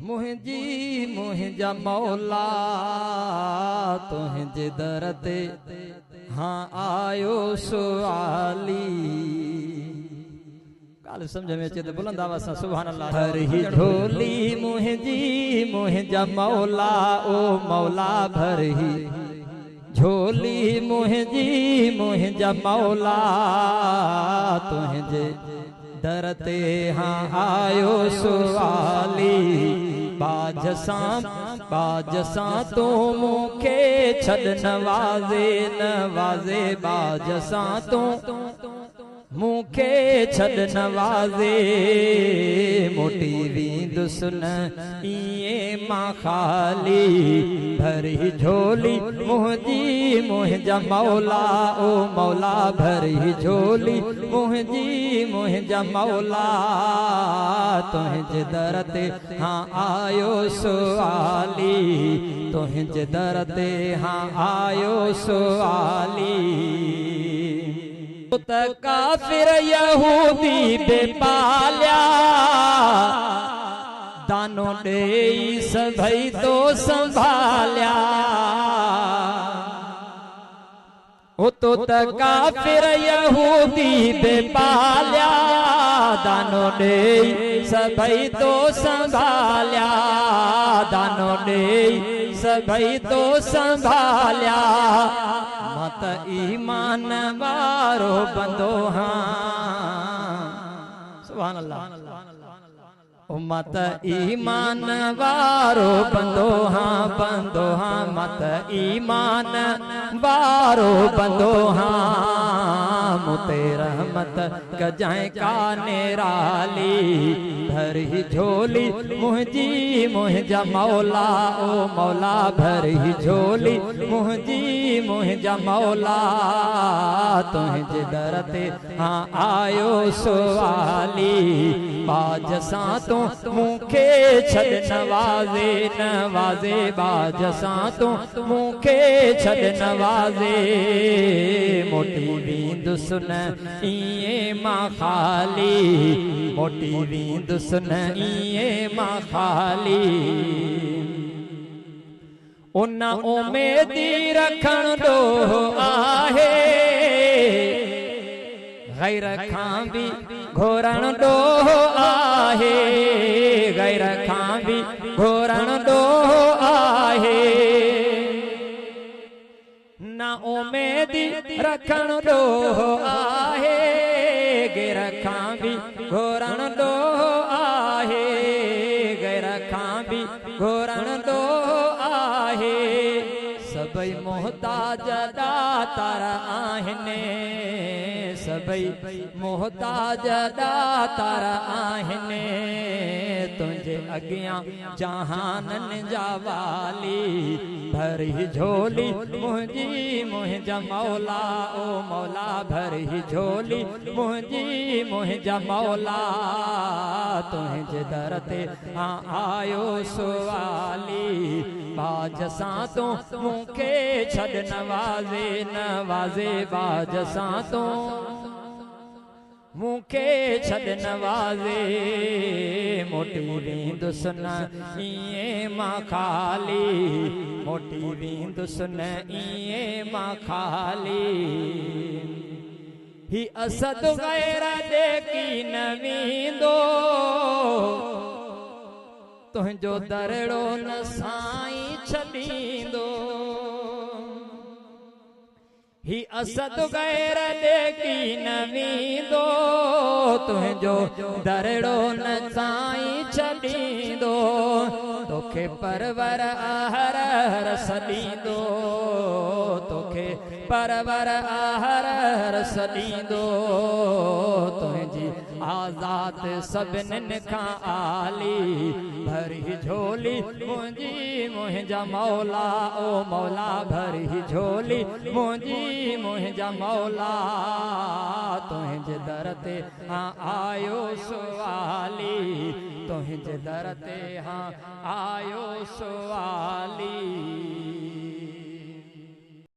मुझी मुझा मौला तुझे दर ते हाँ आयो सुआली। काल समझ में अचे तो बुलंद आवाज़ सां सुभान अल्लाह। हर ही झोली मुझी मुझा मौला ओ मौला भर ही झोली मुझी मुझा मौला तुझे दर ते हाँ आयो सुआली। बाज सां तू मूंखे छॾ नवाज़े नवाज़े बाज सां तू मूंखे छॾ नवाज़े मोटी वेंदुसि न ईअं मां ख़ाली। भरी झोली मुंहिंजी मुंहिंजा मौला ओ मौला भरी झोली मुंहिंजी मुंहिंजा मौला तुंहिंजे दर ते हाँ आयो सुआली। तुंहिंजे दर ते हाँ आयो सुआली। त काफिर यहूदी बेपालिया दानो ॾेई सभई तो संभालिया। तो त काफिर यहूदी बेपालिया दानो ॾेई सभई तो संभालिया। दानो ॾेई सभई तो संभालिया। मत ईमान वारो बंदो हाँ सुभान अल्लाह। मत ईमान वारो बंदो हाँ मत ईमान वारो बंदो हाँ मुते रहमत कजाए का नेराली। भरी झोली मुंहिंजी मुंहिंजा मौला ओ मौला भरी झोली मुंहिंजी मुंहिंजा मौला तुंहिंजे दर ते हाँ आयो सुआली। बाज सां तू मूंखे छॾ नवाज़े नवाज़े बाज सां तू मूंखे छॾ नवाज़े मोटी वेंदुसि न ईअं मां ख़ाली। मोटी वेंदुसि न ईअं मां ख़ाली। उन उमेदी रखण ॾोहो आहे गैर खां बि घोरण ॾोहो आहे। गैर खां बि घोरण ॾोहो आहे। न उमेदी रखण ॾोहो आहे गैर खां बि घोरण ॾोहो आहे। गैर खां बि घोरण ॾोहो आहे। सभई मोहताज दातार आहिनि सभई मोहताज दातार आहिनि तुंहिंजे अॻियां जहाननि जा वाली। भरी झोली मुंहिंजी मुंहिंजा मौला ओ मौला भरी झोली मुंहिंजी मुंहिंजा मौला तुंहिंजे दर ते हाँ आयो सुआली। बाज सां तू मूंखे छॾ नवाज़े नवाज़े बाज सां तू मूंखे छॾ नवाज़े मोटी वेंदुसि न ईअं मां ख़ाली। मोटी वेंदुसि न ईअं मां ख़ाली। ही असद गैर दे की न वेंदो तुंहिंजो दरड़ो न साईं छॾींदो। ही असद गैर दे की न वेंदो तुंहिंजो दरड़ो न साईं छॾींदो। तोखे परवर आहर रस ॾींदो तोखे परवर आहर रस ॾींदो। तुंहिंजी आज़ाद सभिनीनि खां आली। भरी झोली मुंहिंजी मुंहिंजा मौला ओ मौला भरी झोली मुंहिंजी मुंहिंजा मौला तुंहिंजे दर ते हाँ आयो सुआली। तुंहिंजे दर ते हाँ आयो सुआली।